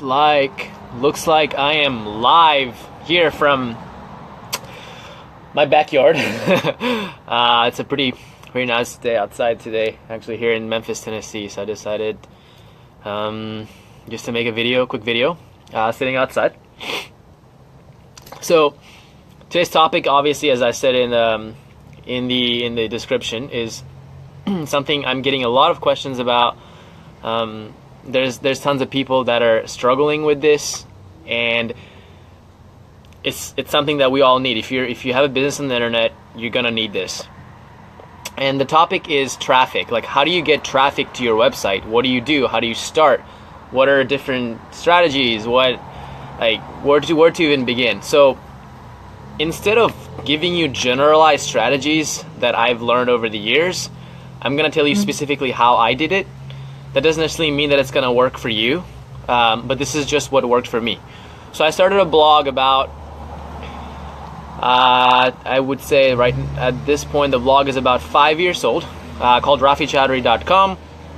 looks like I am live here from my backyard. It's a very nice day outside today, actually here in Memphis, Tennessee. So I decided just to make a quick video, sitting outside. So today's topic, obviously, as I said in the description, is something I'm getting a lot of questions about. There's tons of people that are struggling with this, and it's something that we all need. If you have a business on the internet, you're gonna need this. And the topic is traffic. Like, how do you get traffic to your website? What do you do? How do you start? What are different strategies? Where to even begin? So instead of giving you generalized strategies that I've learned over the years, I'm gonna tell you specifically how I did it. That doesn't necessarily mean that it's gonna work for you, but this is just what worked for me. So I started a blog about, I would say right at this point, the blog is about 5 years old, called RafiChowdhury.com.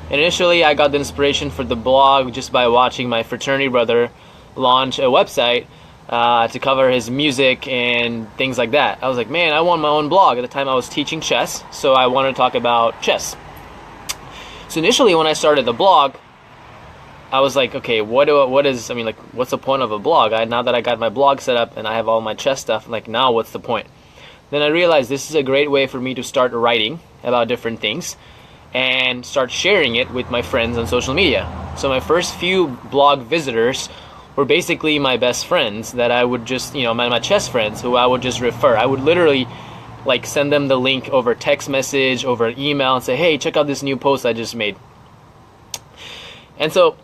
And initially I got the inspiration for the blog just by watching my fraternity brother launch a website to cover his music and things like that. I was like, man, I want my own blog. At the time I was teaching chess, so I wanted to talk about chess. So initially when I started the blog, I was like, okay, what's the point of a blog? Now that I got my blog set up and I have all my chess stuff, like, now what's the point? Then I realized this is a great way for me to start writing about different things and start sharing it with my friends on social media. So my first few blog visitors were basically my best friends that I would just, my chess friends who I would just refer. I would literally send them the link over text message, over email, and say, hey, check out this new post I just made. And so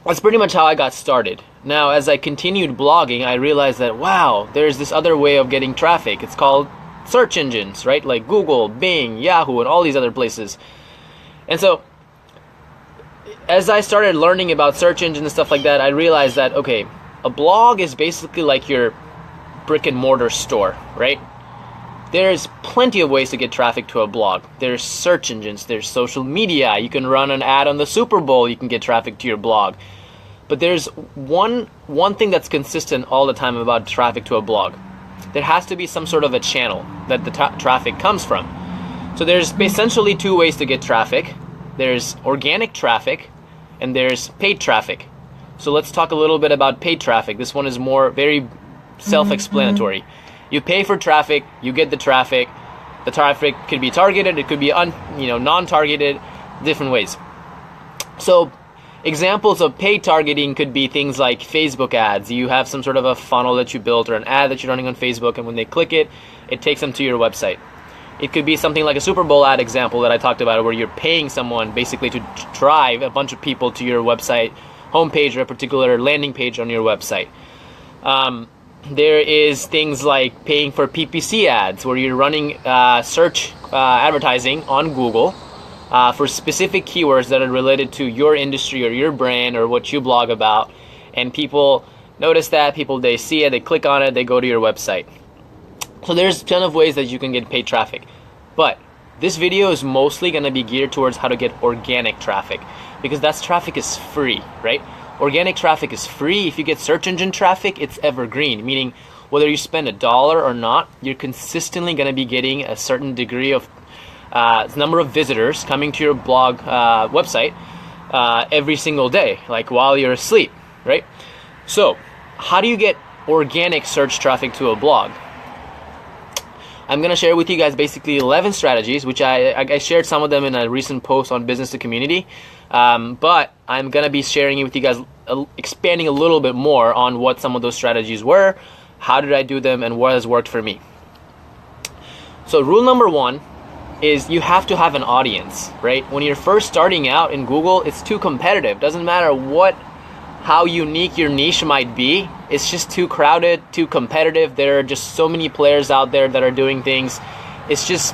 that's pretty much how I got started. Now, as I continued blogging, I realized that, wow, there's this other way of getting traffic. It's called search engines, right? Like Google, Bing, Yahoo, and all these other places. And so as I started learning about search engines and stuff like that, I realized that, okay, a blog is basically like your brick and mortar store, right? There's plenty of ways to get traffic to a blog. There's search engines, there's social media. You can run an ad on the Super Bowl, you can get traffic to your blog. But there's one thing that's consistent all the time about traffic to a blog. There has to be some sort of a channel that the traffic comes from. So there's essentially two ways to get traffic. There's organic traffic and there's paid traffic. So let's talk a little bit about paid traffic. This one is very self-explanatory. You pay for traffic, you get the traffic. The traffic could be targeted, it could be non-targeted, different ways. So examples of paid targeting could be things like Facebook ads. You have some sort of a funnel that you built or an ad that you're running on Facebook, and when they click it, it takes them to your website. It could be something like a Super Bowl ad example that I talked about, where you're paying someone basically to drive a bunch of people to your website homepage or a particular landing page on your website. There is things like paying for PPC ads, where you're running search advertising on Google for specific keywords that are related to your industry or your brand or what you blog about. And people notice that, they see it, they click on it, they go to your website. So there's a ton of ways that you can get paid traffic. But this video is mostly going to be geared towards how to get organic traffic, because that traffic is free, right? Organic traffic is free. If you get search engine traffic, it's evergreen, meaning whether you spend $1 or not, you're consistently going to be getting a certain degree of number of visitors coming to your blog website every single day, like while you're asleep, right? So how do you get organic search traffic to a blog? I'm going to share with you guys basically 11 strategies, which I shared some of them in a recent post on Business to Community. But I'm going to be sharing it with you guys, expanding a little bit more on what some of those strategies were, how did I do them, and what has worked for me. So rule number 1 is you have to have an audience, right? When you're first starting out in Google, it's too competitive. Doesn't matter how unique your niche might be, it's just too crowded, too competitive. There are just so many players out there that are doing things. It's just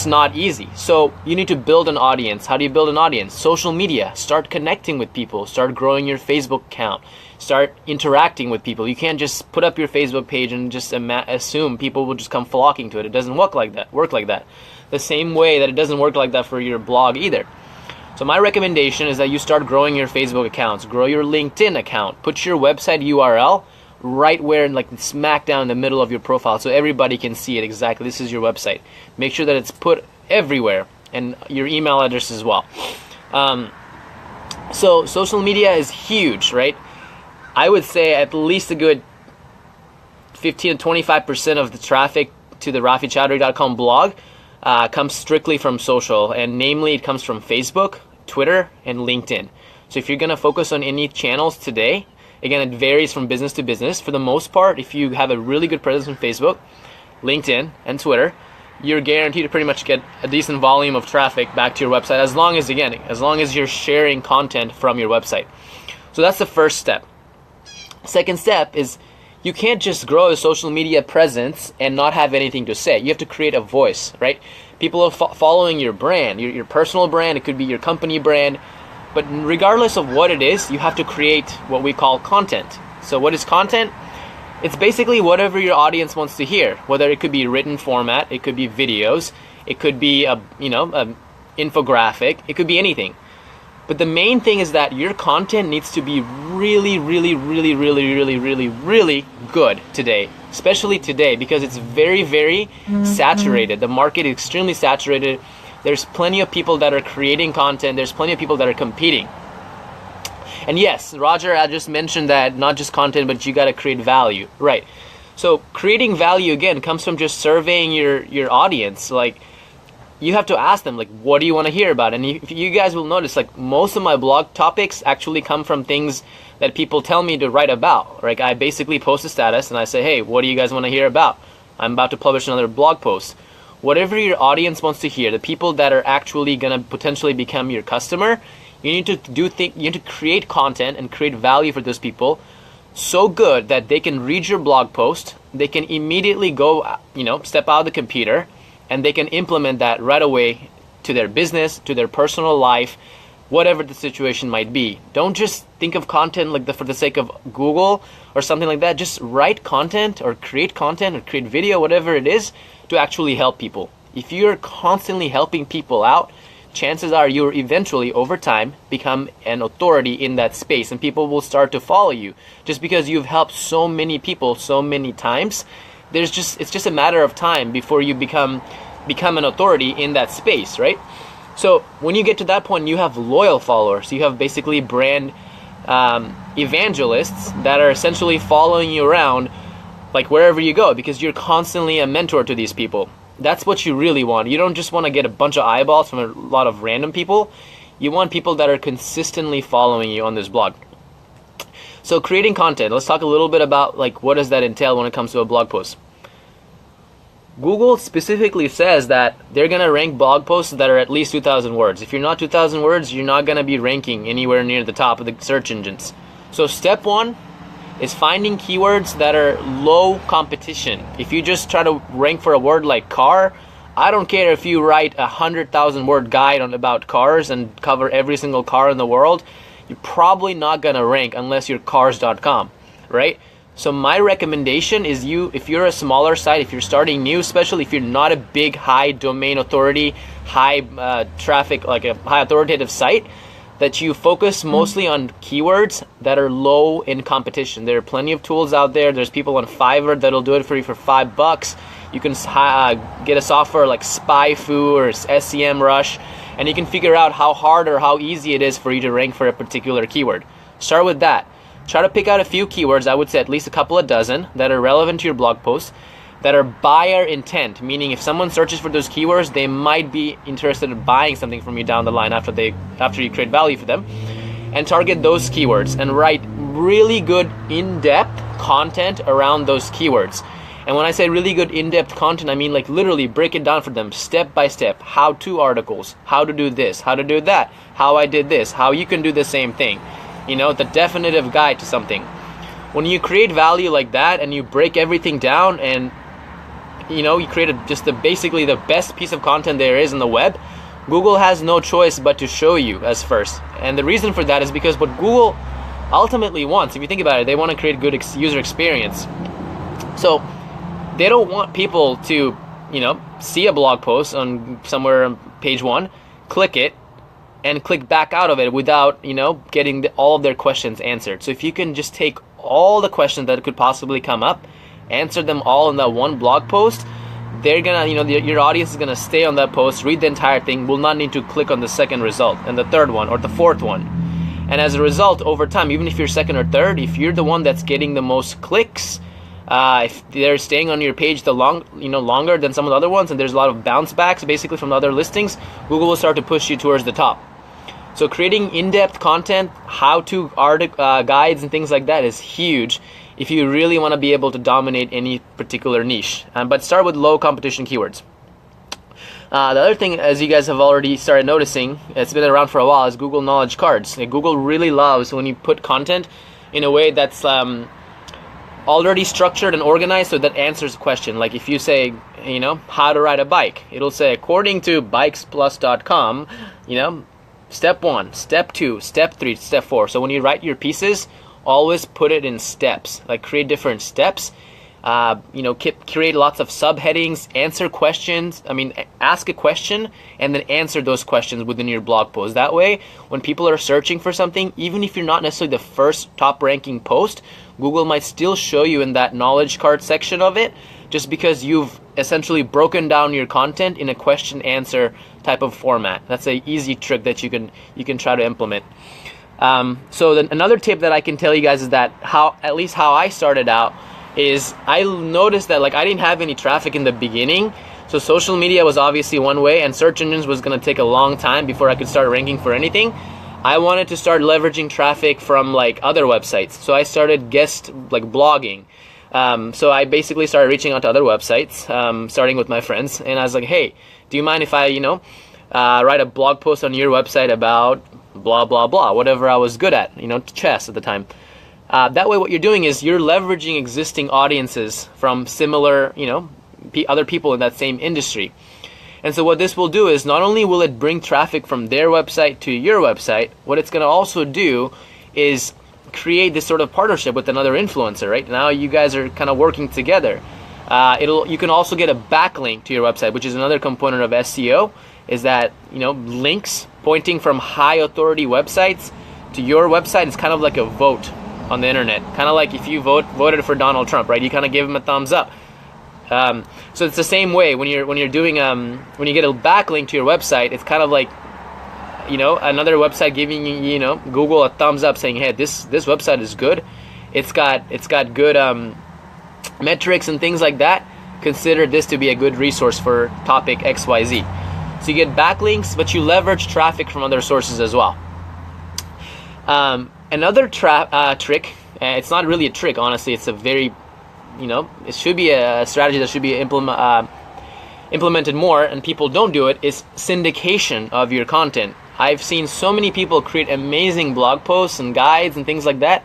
not easy. So you need to build an audience. How do you build an audience? Social media. Start connecting with people. Start growing your Facebook account. Start interacting with people. You can't just put up your Facebook page and just assume people will just come flocking to it. It doesn't work like that. The same way that it doesn't work like that for your blog either. So my recommendation is that you start growing your Facebook accounts, grow your LinkedIn account, put your website URL right where, like, smack down in the middle of your profile so everybody can see it exactly. This is your website. Make sure that it's put everywhere, and your email address as well. So social media is huge, right? I would say at least a good 15 to 25% of the traffic to the RafiChowdhury.com blog comes strictly from social, and namely it comes from Facebook, Twitter, and LinkedIn. So if you're going to focus on any channels today, again, it varies from business to business. For the most part, if you have a really good presence on Facebook, LinkedIn, and Twitter, you're guaranteed to pretty much get a decent volume of traffic back to your website, as long as you're sharing content from your website. So that's the first step. Second step is, you can't just grow a social media presence and not have anything to say. You have to create a voice, right? People are following your brand, your personal brand. It could be your company brand. But regardless of what it is, you have to create what we call content. So what is content? It's basically whatever your audience wants to hear. Whether it could be written format, it could be videos, it could be a infographic, it could be anything. But the main thing is that your content needs to be really, really, really, really, really, really, really good today. Especially today, because it's very, very saturated. The market is extremely saturated. There's plenty of people that are creating content. There's plenty of people that are competing. And yes, Roger, I just mentioned that not just content, but you got to create value, right? So creating value, again, comes from just surveying your audience. Like, you have to ask them, like, what do you want to hear about? And you guys will notice, like, most of my blog topics actually come from things that people tell me to write about. Like, I basically post a status and I say, hey, what do you guys want to hear about? I'm about to publish another blog post. Whatever your audience wants to hear, the people that are actually going to potentially become your customer, you need to you need to create content and create value for those people so good that they can read your blog post, they can immediately go, step out of the computer, and they can implement that right away to their business, to their personal life, whatever the situation might be. Don't just think of content like for the sake of Google or something like that. Just write content or create video, whatever it is, to actually help people. If you're constantly helping people out, chances are you'll eventually, over time, become an authority in that space, and people will start to follow you. Just because you've helped so many people so many times, it's just a matter of time before you become an authority in that space, right? So when you get to that point, you have loyal followers. You have basically brand evangelists that are essentially following you around, like, wherever you go, because you're constantly a mentor to these people. That's what you really want. You don't just want to get a bunch of eyeballs from a lot of random people. You want people that are consistently following you on this blog. So creating content, let's talk a little bit about, like, what does that entail when it comes to a blog post. Google specifically says that they're going to rank blog posts that are at least 2,000 words. If you're not 2,000 words, you're not going to be ranking anywhere near the top of the search engines. So step one is finding keywords that are low competition. If you just try to rank for a word like car, I don't care if you write 100,000 word guide about cars and cover every single car in the world, you're probably not going to rank unless you're cars.com, right? So my recommendation is, if you're a smaller site, if you're starting new, especially if you're not a big, high domain authority, high traffic, like a high authoritative site, that you focus mostly on keywords that are low in competition. There are plenty of tools out there. There's people on Fiverr that'll do it for you for $5. You can get a software like SpyFu or SEMrush, and you can figure out how hard or how easy it is for you to rank for a particular keyword. Start with that. Try to pick out a few keywords, I would say at least a couple of dozen, that are relevant to your blog post, that are buyer intent, meaning if someone searches for those keywords, they might be interested in buying something from you down the line after you create value for them. And target those keywords and write really good in-depth content around those keywords. And when I say really good in-depth content, I mean, like, literally break it down for them step by step. How-to articles, how to do this, how to do that, how I did this, how you can do the same thing. The definitive guide to something. When you create value like that and you break everything down and you create basically the best piece of content there is on the web, Google has no choice but to show you as first. And the reason for that is because what Google ultimately wants, if you think about it, they want to create good user experience. So they don't want people to, see a blog post on somewhere on page 1, click it, and click back out of it without, you know, getting all of their questions answered. So if you can just take all the questions that could possibly come up, answer them all in that one blog post, they're gonna, you know, your audience is gonna stay on that post, read the entire thing, will not need to click on the second result and the third one or the fourth one. And as a result, over time, even if you're second or third, if you're the one that's getting the most clicks, if they're staying on your page longer than some of the other ones, and there's a lot of bounce backs basically from the other listings, Google will start to push you towards the top. So creating in-depth content, how-to guides and things like that is huge if you really want to be able to dominate any particular niche. But start with low competition keywords. The other thing, as you guys have already started noticing, it's been around for a while, is Google Knowledge Cards. Google really loves when you put content in a way that's already structured and organized, so that answers a question. Like if you say, you know, how to ride a bike, it'll say, according to bikesplus.com, you know, step 1, step 2, step 3, step 4. So when you write your pieces, always put it in steps. Like create different steps. You know, create lots of subheadings, answer questions. Ask a question and then answer those questions within your blog post. That way, when people are searching for something, even if you're not necessarily the first top ranking post, Google might still show you in that knowledge card section of it, just because you've essentially broken down your content in a question answer type of format. That's an easy trick that you can try to implement. So then another tip that I can tell you guys is that at least how I started out is I noticed that like I didn't have any traffic in the beginning. So social media was obviously one way, and search engines was going to take a long time before I could start ranking for anything. I wanted to start leveraging traffic from like other websites. So I started blogging. So I basically started reaching out to other websites, starting with my friends, and I was like, hey, do you mind if I, write a blog post on your website about blah, blah, blah, whatever I was good at, chess at the time. That way what you're doing is you're leveraging existing audiences from similar, other people in that same industry. And so what this will do is not only will it bring traffic from their website to your website, what it's going to also do is create this sort of partnership with another influencer, right? Now you guys are kind of working together. You can also get a backlink to your website, which is another component of SEO, is that, links pointing from high authority websites to your website is kind of like a vote on the internet. Kind of like if you voted for Donald Trump, right? You kind of give him a thumbs up. So it's the same way when you're doing when you get a backlink to your website, it's kind of like another website giving you Google a thumbs up, saying, hey, this website is good. It's got good metrics and things like that. Consider this to be a good resource for topic XYZ. So you get backlinks, but you leverage traffic from other sources as well. Another trick, it's not really a trick, honestly. It's a very, it should be a strategy that should be implemented more, and people don't do it, is syndication of your content. I've seen so many people create amazing blog posts and guides and things like that,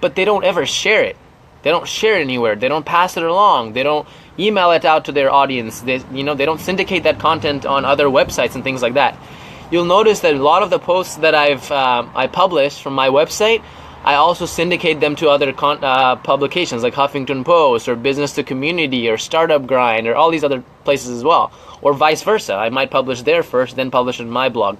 but they don't ever share it. They don't share it anywhere. They don't pass it along. They don't email it out to their audience. They don't syndicate that content on other websites and things like that. You'll notice that a lot of the posts that I published from my website, I also syndicate them to other publications like Huffington Post or Business to Community or Startup Grind or all these other places as well, or vice versa. I might publish there first, then publish it in my blog.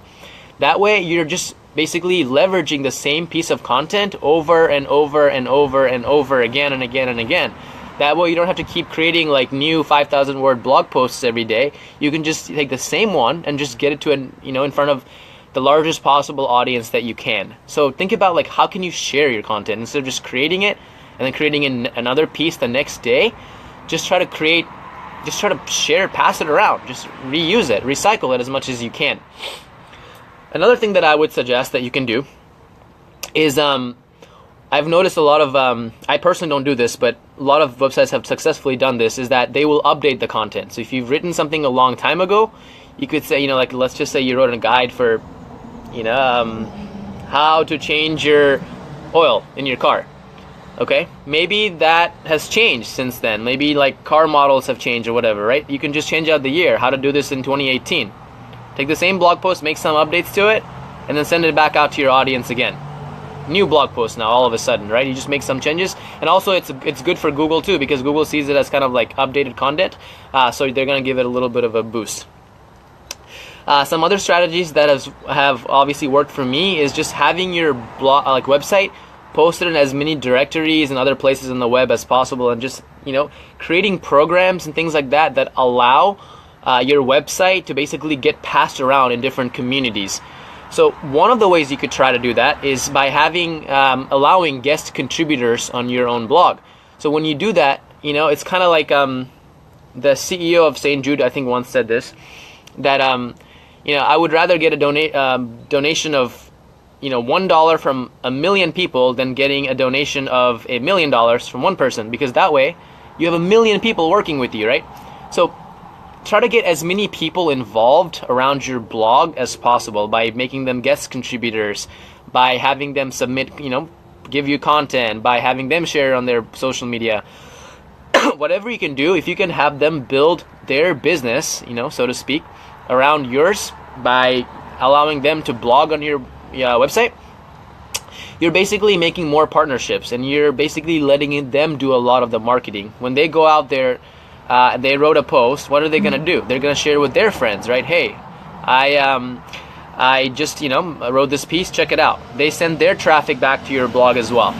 That way, you're just basically leveraging the same piece of content over and over and over and over again and again and again. That way, you don't have to keep creating like new 5,000 word blog posts every day. You can just take the same one and just get it to in front of the largest possible audience that you can. So think about like how can you share your content instead of just creating it and then creating another piece the next day. Just try to share, pass it around, just reuse it, recycle it as much as you can. Another thing that I would suggest that you can do is I've noticed a lot of I personally don't do this, but a lot of websites have successfully done this, is that they will update the content. So if you've written something a long time ago, you could say, like let's just say you wrote a guide for how to change your oil in your car. Okay, maybe that has changed since then. Maybe like car models have changed or whatever, right? You can just change out the year, how to do this in 2018. Take the same blog post, make some updates to it, and then send it back out to your audience again. New blog post now all of a sudden, right? You just make some changes. And also it's good for Google too, because Google sees it as kind of like updated content. So they're going to give it a little bit of a boost. Some other strategies that have obviously worked for me is just having your blog, like website, posted in as many directories and other places in the web as possible, and just, you know, creating programs and things like that that allow your website to basically get passed around in different communities. So one of the ways you could try to do that is by having allowing guest contributors on your own blog. So when you do that, you know, it's kind of like the CEO of St. Jude, I think, once said this, that you know, I would rather get a donation of, you know, $1 from 1 million people than getting a donation of $1 million from one person, because that way you have 1 million people working with you, right? So try to get as many people involved around your blog as possible by making them guest contributors, by having them submit, you know, give you content, by having them share on their social media. Whatever you can do, if you can have them build their business, you know, so to speak, around yours by allowing them to blog on your website, you're basically making more partnerships, and you're basically letting them do a lot of the marketing. When they go out there, they wrote a post, what are they going to do? They're going to share with their friends, right? Hey, I just, you know, wrote this piece, check it out. They send their traffic back to your blog as well.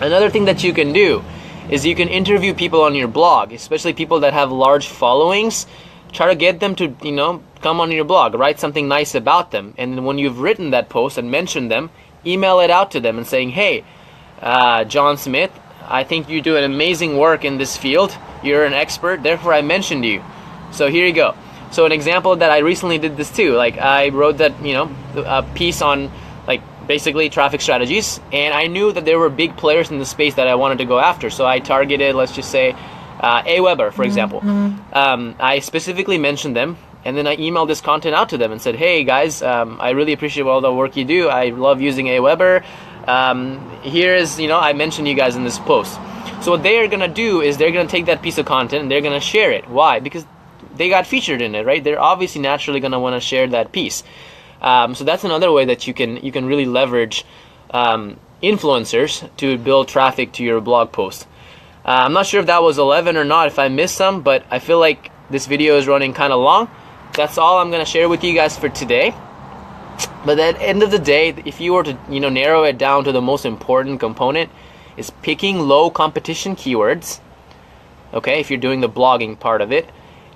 Another thing that you can do is you can interview people on your blog, especially people that have large followings. Try to get them to, you know, come on your blog, write something nice about them, and then when you've written that post and mentioned them, email it out to them and saying, hey, John Smith, I think you do an amazing work in this field. You're an expert, therefore I mentioned you. So here you go. So an example that I recently did this too, like I wrote that, you know, a piece on like basically traffic strategies, and I knew that there were big players in the space that I wanted to go after. So I targeted, let's just say, Aweber, for example. I specifically mentioned them, and then I emailed this content out to them and said, hey guys, I really appreciate all the work you do. I love using Aweber. Here is, you know, I mentioned you guys in this post. So what they are going to do is they're going to take that piece of content and they're going to share it. Why? Because they got featured in it, right? They're obviously naturally going to want to share that piece. So that's another way that you can really leverage influencers to build traffic to your blog post. I'm not sure if that was 11 or not, if I missed some, but I feel like this video is running kind of long. That's all I'm going to share with you guys for today. But at the end of the day, if you were to, you know, narrow it down to the most important component, is picking low competition keywords, okay, if you're doing the blogging part of it,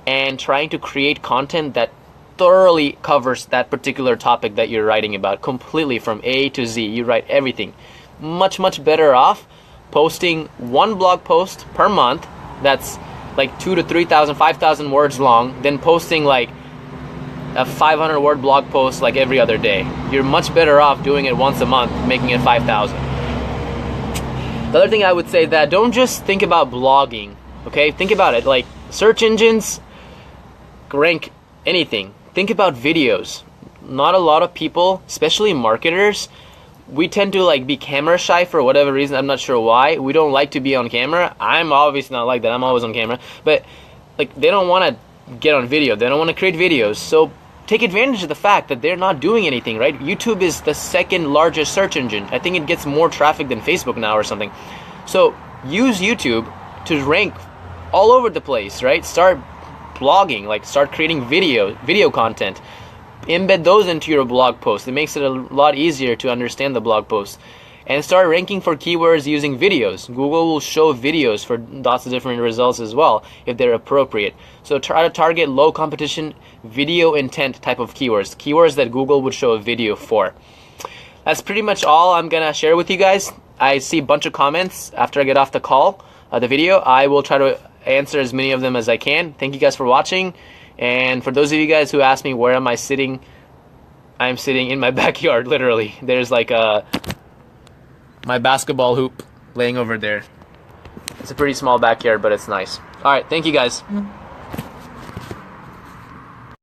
and trying to create content that thoroughly covers that particular topic that you're writing about, completely from A to Z. You write everything. Much better off posting one blog post per month that's like 2,000 to 3,000, 5,000 words long than posting like a 500 word blog post like every other day. You're much better off doing it once a month, making it 5,000. The other thing I would say is that don't just think about blogging, okay? Think about it like search engines rank anything. Think about videos. Not a lot of people, especially marketers, we tend to like be camera shy for whatever reason. I'm not sure why. We don't like to be on camera. I'm obviously not like that. I'm always on camera. But like they don't want to get on video. They don't want to create videos. So take advantage of the fact that they're not doing anything, right? YouTube is the second largest search engine. I think it gets more traffic than Facebook now or something. So use YouTube to rank all over the place, right? Start blogging, like start creating video content. Embed those into your blog post. It makes it a lot easier to understand the blog post. And start ranking for keywords using videos. Google will show videos for lots of different results as well if they're appropriate. So try to target low competition, video intent type of keywords. Keywords that Google would show a video for. That's pretty much all I'm gonna share with you guys. I see a bunch of comments after I get off the call, the video. I will try to answer as many of them as I can. Thank you guys for watching. And for those of you guys who asked me where am I sitting, I'm sitting in my backyard, literally. There's like my basketball hoop laying over there. It's a pretty small backyard, but it's nice. All right, thank you guys.